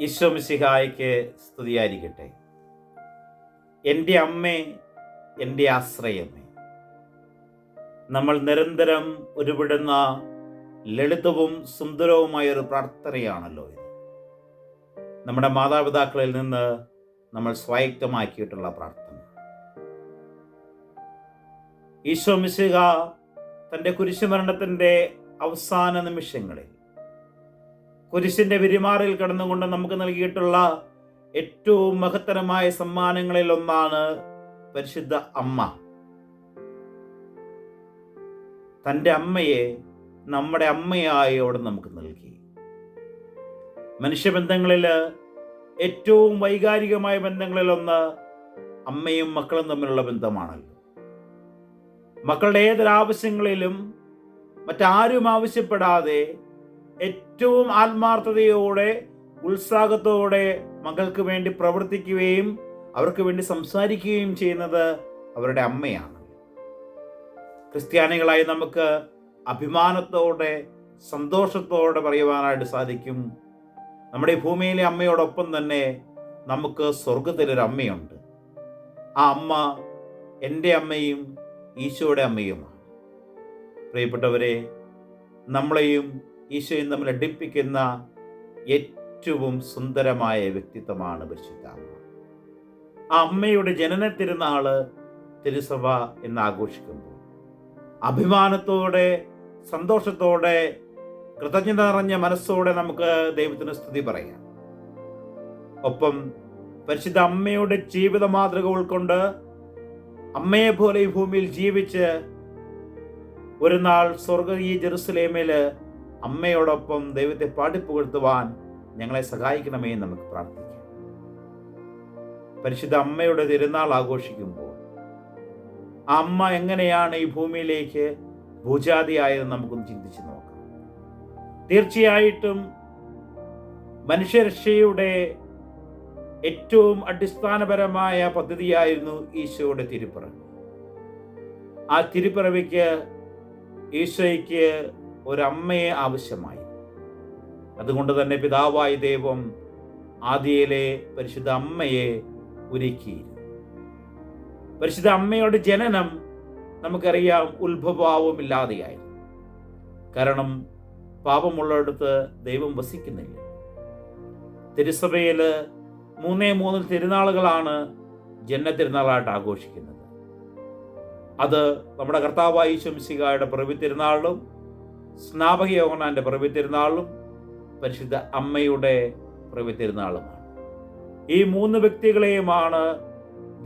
ഈശോ മിശിഹായ്ക്ക് സ്തുതിയായിരിക്കട്ടെ. എൻ്റെ അമ്മേ, എൻ്റെ ആശ്രയമേ. നമ്മൾ നിരന്തരം ഉരുവിടുന്ന ലളിതവും സുന്ദരവുമായ ഒരു പ്രാർത്ഥനയാണല്ലോ ഇത്. നമ്മുടെ മാതാപിതാക്കളിൽ നിന്ന് നമ്മൾ സ്വായത്തമാക്കിയിട്ടുള്ള പ്രാർത്ഥന. ഈശോ മിശിഹ തൻ്റെ കുരിശുമരണത്തിൻ്റെ അവസാന നിമിഷങ്ങളിൽ കുരിശിൻ്റെ വിരിമാറിൽ കിടന്നുകൊണ്ട് നമുക്ക് നൽകിയിട്ടുള്ള ഏറ്റവും മഹത്തരമായ സമ്മാനങ്ങളിൽ ഒന്നാണ് പരിശുദ്ധ അമ്മ. തൻ്റെ അമ്മയെ നമ്മുടെ അമ്മയായി അവിടെ നമുക്ക് നൽകി. മനുഷ്യബന്ധങ്ങളിൽ ഏറ്റവും വൈകാരികമായ ബന്ധങ്ങളിൽ ഒന്ന് അമ്മയും മക്കളും തമ്മിലുള്ള ബന്ധമാണല്ലോ. മക്കളുടെ ഏതൊരാവശ്യങ്ങളിലും മറ്റാരും ആവശ്യപ്പെടാതെ ഏറ്റവും ആത്മാർത്ഥതയോടെ ഉത്സാഹത്തോടെ മക്കൾക്ക് വേണ്ടി പ്രവർത്തിക്കുകയും അവർക്ക് വേണ്ടി സംസാരിക്കുകയും ചെയ്യുന്നത് അവരുടെ അമ്മയാണ്. ക്രിസ്ത്യാനികളായി നമുക്ക് അഭിമാനത്തോടെ സന്തോഷത്തോടെ പറയുവാനായിട്ട് സാധിക്കും, നമ്മുടെ ഈ ഭൂമിയിലെ അമ്മയോടൊപ്പം തന്നെ നമുക്ക് സ്വർഗത്തിലൊരു അമ്മയുണ്ട്. ആ അമ്മ എൻ്റെ അമ്മയും ഈശോയുടെ അമ്മയുമാണ്. പ്രിയപ്പെട്ടവരെ, നമ്മളെയും ഈശോയും തമ്മിൽ അടുപ്പിക്കുന്ന ഏറ്റവും സുന്ദരമായ വ്യക്തിത്വമാണ് പരിശുദ്ധ അമ്മ. ആ അമ്മയുടെ ജനന തിരുനാള് തിരുസഭ എന്ന് ആഘോഷിക്കുമ്പോൾ അഭിമാനത്തോടെ സന്തോഷത്തോടെ കൃതജ്ഞത നിറഞ്ഞ മനസ്സോടെ നമുക്ക് ദൈവത്തിന് സ്തുതി പറയാം. ഒപ്പം പരിശുദ്ധ അമ്മയുടെ ജീവിത മാതൃക ഉൾക്കൊണ്ട് അമ്മയെ പോലെ ഈ ഭൂമിയിൽ ജീവിച്ച് ഒരു നാൾ സ്വർഗീയ ജെറുസലേമിൽ അമ്മയോടൊപ്പം ദൈവത്തെ പാടിപ്പുകഴ്ത്തുവാൻ ഞങ്ങളെ സഹായിക്കണമേ എന്ന് നമുക്ക് പ്രാർത്ഥിക്കാം. പരിശുദ്ധ അമ്മയുടെ തിരുനാൾ ആഘോഷിക്കുമ്പോൾ ആ അമ്മ എങ്ങനെയാണ് ഈ ഭൂമിയിലേക്ക് ഭൂജാതിയായതെന്ന് നമുക്കൊന്ന് ചിന്തിച്ച് നോക്കാം. തീർച്ചയായിട്ടും മനുഷ്യരക്ഷയുടെ ഏറ്റവും അടിസ്ഥാനപരമായ പദ്ധതിയായിരുന്നു ഈശോയുടെ തിരുപ്പിറവി. ആ തിരുപ്പിറവിക്ക് ഈശോയ്ക്ക് ഒരമ്മയെ ആവശ്യമായി. അതുകൊണ്ട് തന്നെ പിതാവായ ദൈവം ആദിയിലെ പരിശുദ്ധ അമ്മയെ ഒരുക്കിയിരുന്നു. പരിശുദ്ധ അമ്മയുടെ ജനനം നമുക്കറിയാം ഉത്ഭവമില്ലാതെയായിരുന്നു. കാരണം പാപമുള്ളിടത്ത് ദൈവം വസിക്കുന്നില്ല. തിരുസഭയിൽ 3 തിരുനാളുകളാണ് ജനന തിരുനാളായിട്ട് ആഘോഷിക്കുന്നത്. അത് നമ്മുടെ കർത്താവായ ഈശോ മിശിഹായുടെ പിറവി തിരുനാളിലും സ്നാപക യോഹന്നാന്റെ പിറവി തിരുനാളിലും പരിശുദ്ധ അമ്മയുടെ പിറവി തിരുനാളുമാണ്. ഈ 3 വ്യക്തികളെയുമാണ്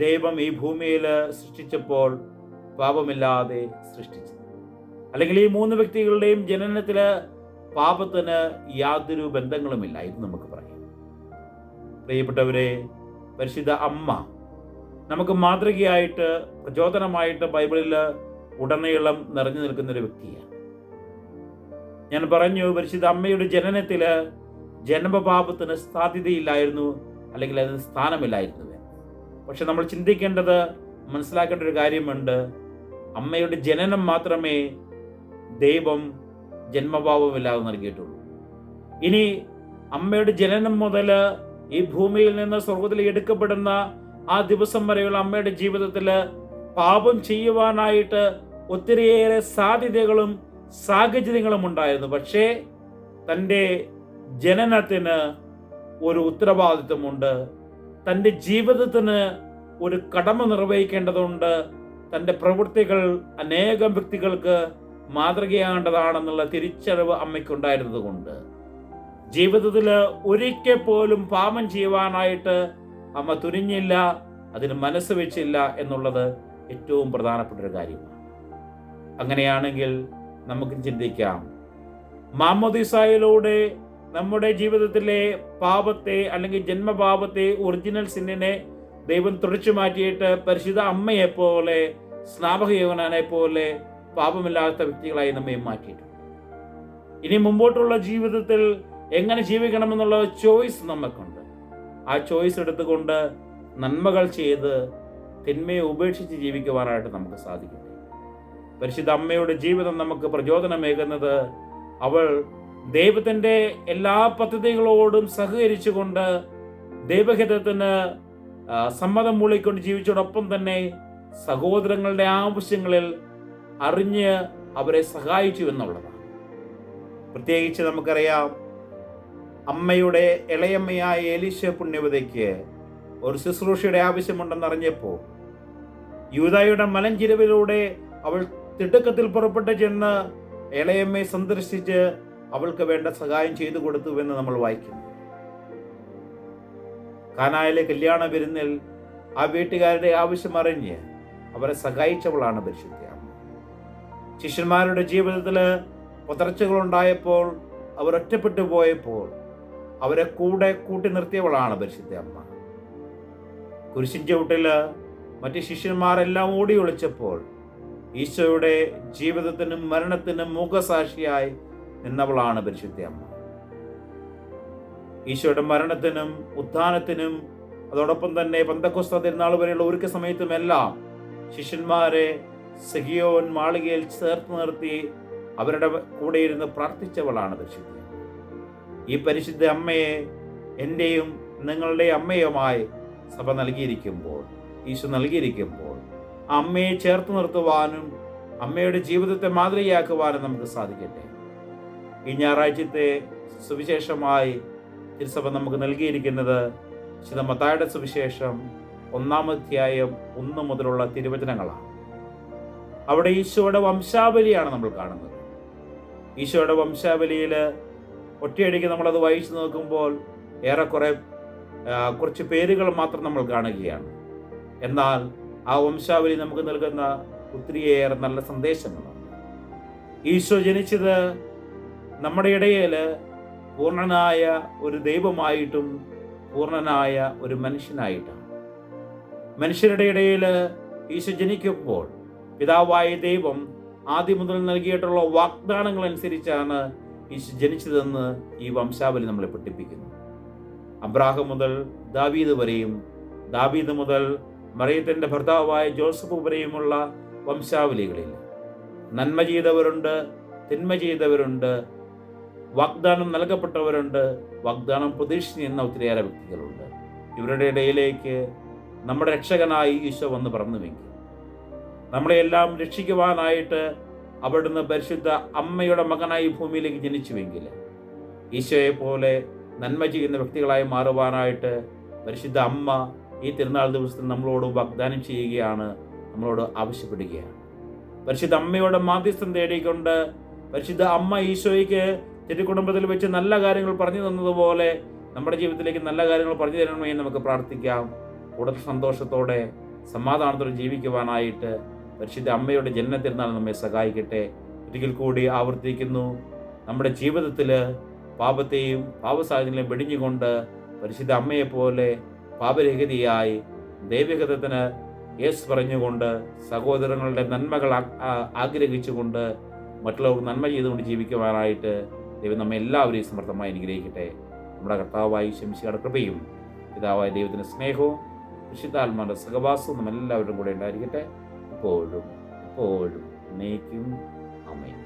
ദൈവം ഈ ഭൂമിയിൽ സൃഷ്ടിച്ചപ്പോൾ പാപമില്ലാതെ സൃഷ്ടിച്ചത്. അല്ലെങ്കിൽ ഈ 3 വ്യക്തികളുടെയും ജനനത്തില് പാപത്തിന് യാതൊരു ബന്ധങ്ങളുമില്ല എന്ന് നമുക്ക് പറയാം. പ്രിയപ്പെട്ടവരെ, പരിശുദ്ധ അമ്മ നമുക്ക് മാതൃകയായിട്ട് പ്രചോദനമായിട്ട് ബൈബിളിൽ ഉടനീളം നിറഞ്ഞു നിൽക്കുന്നൊരു വ്യക്തിയാണ്. ഞാൻ പറഞ്ഞു, പരിശുദ്ധ അമ്മയുടെ ജനനത്തില് ജന്മപാപത്തിന് സാധ്യതയില്ലായിരുന്നു, അല്ലെങ്കിൽ അതിന് സ്ഥാനമില്ലായിരുന്നു. പക്ഷെ നമ്മൾ ചിന്തിക്കേണ്ടത്, മനസ്സിലാക്കേണ്ട ഒരു കാര്യമുണ്ട്. അമ്മയുടെ ജനനം മാത്രമേ ദൈവം ജന്മപാപമില്ലാതെ നൽകിയിട്ടുള്ളൂ. ഇനി അമ്മയുടെ ജനനം മുതൽ ഈ ഭൂമിയിൽ നിന്ന് സ്വർഗത്തിൽ എടുക്കപ്പെടുന്ന ആ ദിവസം വരെയുള്ള അമ്മയുടെ ജീവിതത്തിൽ പാപം ചെയ്യുവാനായിട്ട് ഒത്തിരിയേറെ സാധ്യതകളും സാഹചര്യങ്ങളും ഉണ്ടായിരുന്നു. പക്ഷേ തൻ്റെ ജനനത്തിന് ഒരു ഉത്തരവാദിത്വമുണ്ട്. തൻ്റെ ജീവിതത്തിന് ഒരു കടമ നിർവഹിക്കേണ്ടതുണ്ട്. തൻ്റെ പ്രവൃത്തികൾ അനേകം വ്യക്തികൾക്ക് മാതൃകയാകേണ്ടതാണെന്നുള്ള തിരിച്ചറിവ് അമ്മയ്ക്കുണ്ടായിരുന്നത് കൊണ്ട് ജീവിതത്തിൽ ഒരിക്കൽ പോലും പാപം ചെയ്യുവാനായിട്ട് അമ്മ തുനിഞ്ഞില്ല, അതിന് മനസ്സ് വെച്ചില്ല എന്നുള്ളത് ഏറ്റവും പ്രധാനപ്പെട്ട ഒരു കാര്യമാണ്. അങ്ങനെയാണെങ്കിൽ നമുക്ക് ചിന്തിക്കാം, മാമോദീസായിലൂടെ നമ്മുടെ ജീവിതത്തിലെ പാപത്തെ അല്ലെങ്കിൽ ജന്മപാപത്തെ, ഒറിജിനൽ സിന്നിനെ ദൈവം തുടച്ചു മാറ്റിയിട്ട് പരിശുദ്ധ അമ്മയെപ്പോലെ സ്നാപക യോഹന്നാനെ പോലെ പാപമില്ലാത്ത വ്യക്തികളായി നമ്മെ മാറ്റിയിട്ടുണ്ട്. ഇനി മുമ്പോട്ടുള്ള ജീവിതത്തിൽ എങ്ങനെ ജീവിക്കണമെന്നുള്ള ചോയ്സ് നമുക്കുണ്ട്. ആ ചോയ്സ് എടുത്തുകൊണ്ട് നന്മകൾ ചെയ്ത് തിന്മയെ ഉപേക്ഷിച്ച് ജീവിക്കുവാനായിട്ട് നമുക്ക് സാധിക്കട്ടെ. പരിശുദ്ധ അമ്മയുടെ ജീവിതം നമുക്ക് പ്രചോദനമേകുന്നത് അവൾ ദൈവത്തിൻ്റെ എല്ലാ പദ്ധതികളോടും സഹകരിച്ചുകൊണ്ട് ദൈവഹിതത്തിന് സമ്മതം മൂളിക്കൊണ്ട് ജീവിച്ചതോടൊപ്പം തന്നെ സഹോദരങ്ങളുടെ ആവശ്യങ്ങളിൽ അറിഞ്ഞ് അവരെ സഹായിച്ചു എന്നുള്ളതാണ്. പ്രത്യേകിച്ച് നമുക്കറിയാം, അമ്മയുടെ ഇളയമ്മയായ എലീശ പുണ്യവതിക്ക് ഒരു ശുശ്രൂഷയുടെ ആവശ്യമുണ്ടെന്നറിഞ്ഞപ്പോൾ യൂദായുടെ മലഞ്ചെരുവിലൂടെ അവൾ തിടുക്കത്തിൽ പുറപ്പെട്ട് ചെന്ന് ഇളയമ്മയെ സന്ദർശിച്ച് അവൾക്ക് വേണ്ട സഹായം ചെയ്തു കൊടുത്തു എന്ന് നമ്മൾ വായിക്കുന്നു. കാനായിലെ കല്യാണ വിരുന്നിൽ ആ വീട്ടുകാരുടെ ആവശ്യം അറിഞ്ഞ് അവരെ സഹായിച്ചവളാണ് പരിശുദ്ധ അമ്മ. ശിഷ്യന്മാരുടെ ജീവിതത്തിൽ പതർച്ചകളുണ്ടായപ്പോൾ, അവർ ഒറ്റപ്പെട്ടു പോയപ്പോൾ അവരെ കൂടെ കൂട്ടി നിർത്തിയവളാണ് പരിശുദ്ധ അമ്മ. കുരിശിൻ ചവിട്ടിൽ മറ്റ് ശിഷ്യന്മാരെല്ലാം ഓടി ഒളിച്ചപ്പോൾ ഈശോയുടെ ജീവിതത്തിനും മരണത്തിനും മൂകസാക്ഷിയായി നിന്നവളാണ് പരിശുദ്ധ അമ്മ. ഈശോയുടെ മരണത്തിനും ഉത്ഥാനത്തിനും അതോടൊപ്പം തന്നെ പെന്തക്കോസ്ത തിരുനാൾ വരെയുള്ള ഒരുക്ക സമയത്തുമെല്ലാം ശിഷ്യന്മാരെ സഹിയോൻ മാളികയിൽ ചേർത്ത് നിർത്തി അവരുടെ കൂടെ ഇരുന്ന് പ്രാർത്ഥിച്ചവളാണ് പരിശുദ്ധ. ഈ പരിശുദ്ധ അമ്മയെ എൻ്റെയും നിങ്ങളുടെ അമ്മയുമായി സഭ നൽകിയിരിക്കുമ്പോൾ, ഈശോ നൽകിയിരിക്കുമ്പോൾ, ആ അമ്മയെ ചേർത്ത് നിർത്തുവാനും അമ്മയുടെ ജീവിതത്തെ മാതൃകയാക്കുവാനും നമുക്ക് സാധിക്കട്ടെ. ഈ ഞായറാഴ്ചത്തെ സുവിശേഷമായി തിരുസഭ നമുക്ക് നൽകിയിരിക്കുന്നത് വിശുദ്ധ മത്തായിയുടെ സുവിശേഷം 1-ാം അധ്യായം 1 മുതലുള്ള തിരുവചനങ്ങളാണ്. അവിടെ ഈശോയുടെ വംശാവലിയാണ് നമ്മൾ കാണുന്നത്. ഈശോയുടെ വംശാവലിയിൽ ഒറ്റയടിക്ക് നമ്മളത് വായിച്ചു നോക്കുമ്പോൾ ഏറെക്കുറെ കുറച്ച് പേരുകൾ മാത്രം നമ്മൾ കാണുകയാണ്. എന്നാൽ ആ വംശാവലി നമുക്ക് നൽകുന്ന ഒത്തിരിയേറെ നല്ല സന്ദേശങ്ങളാണ്. ഈശോ ജനിച്ചത് നമ്മുടെ ഇടയിൽ പൂർണ്ണനായ ഒരു ദൈവമായിട്ടും പൂർണ്ണനായ ഒരു മനുഷ്യനായിട്ടാണ്. മനുഷ്യരുടെ ഇടയിൽ ഈശോ ജനിക്കുമ്പോൾ പിതാവായ ദൈവം ആദ്യം മുതൽ നൽകിയിട്ടുള്ള വാഗ്ദാനങ്ങൾ അനുസരിച്ചാണ് ഈശോ ജനിച്ചതെന്ന് ഈ വംശാവലി നമ്മളെ പഠിപ്പിക്കുന്നു. അബ്രാഹാം മുതൽ ദാവീദ് വരെയും, ദാവീദ് മുതൽ മറിയത്തിൻ്റെ ഭർത്താവായ ജോസഫ് വരെയുമുള്ള വംശാവലികളിൽ നന്മ ചെയ്തവരുണ്ട്, തിന്മ ചെയ്തവരുണ്ട്, വാഗ്ദാനം നൽകപ്പെട്ടവരുണ്ട്, വാഗ്ദാനം പ്രതീക്ഷിക്കുന്ന ഒത്തിരിയേറെ വ്യക്തികളുണ്ട്. ഇവരുടെ ഇടയിലേക്ക് നമ്മുടെ രക്ഷകനായി ഈശോ വന്ന് പറന്നുവെങ്കിൽ, നമ്മളെയെല്ലാം രക്ഷിക്കുവാനായിട്ട് അവിടുന്ന് പരിശുദ്ധ അമ്മയുടെ മകനായി ഭൂമിയിലേക്ക് ജനിച്ചുവെങ്കിൽ, ഈശോയെ പോലെ നന്മ ചെയ്യുന്ന വ്യക്തികളായി മാറുവാനായിട്ട് പരിശുദ്ധ അമ്മ ഈ തിരുനാൾ ദിവസത്തിൽ നമ്മളോട് വാഗ്ദാനം ചെയ്യുകയാണ്, നമ്മളോട് ആവശ്യപ്പെടുകയാണ്. പരിശുദ്ധ അമ്മയുടെ മാധ്യസ്ഥം തേടിക്കൊണ്ട് പരിശുദ്ധ അമ്മ ഈശോയ്ക്ക് തിരുക്കുടുംബത്തിൽ വെച്ച് നല്ല കാര്യങ്ങൾ പറഞ്ഞു തന്നതുപോലെ നമ്മുടെ ജീവിതത്തിലേക്ക് നല്ല കാര്യങ്ങൾ പറഞ്ഞു തരണമെന്ന് നമുക്ക് പ്രാർത്ഥിക്കാം. കൂടുതൽ സന്തോഷത്തോടെ സമാധാനത്തോടെ ജീവിക്കുവാനായിട്ട് പരിശുദ്ധ അമ്മയുടെ ജന്മതിരുനാൾ നമ്മെ സഹായിക്കട്ടെ. ഒരിക്കൽ കൂടി ആവർത്തിക്കുന്നു, നമ്മുടെ ജീവിതത്തിൽ പാപത്തെയും പാപസാഹചര്യങ്ങളെയും വെടിഞ്ഞുകൊണ്ട് പരിശുദ്ധ അമ്മയെപ്പോലെ പാപരഹിതയായി ദൈവഹിതത്തിന് യേസ് പറഞ്ഞുകൊണ്ട് സഹോദരങ്ങളുടെ നന്മകൾ ആഗ്രഹിച്ചുകൊണ്ട് മറ്റുള്ളവർക്ക് നന്മ ചെയ്തുകൊണ്ട് ജീവിക്കുവാനായിട്ട് ദൈവം നമ്മെ എല്ലാവരെയും സമർത്ഥമായി അനുഗ്രഹിക്കട്ടെ. നമ്മുടെ കർത്താവായ ശംശിയുടെ കൃപയും പിതാവായ ദൈവത്തിൻ്റെ സ്നേഹവും വിശുദ്ധാത്മാവിൻ്റെ സഹവാസവും നമ്മെല്ലാവരും കൂടെ ഉണ്ടായിരിക്കട്ടെ, എപ്പോഴും എപ്പോഴും എന്നേക്കും. ആമേൻ.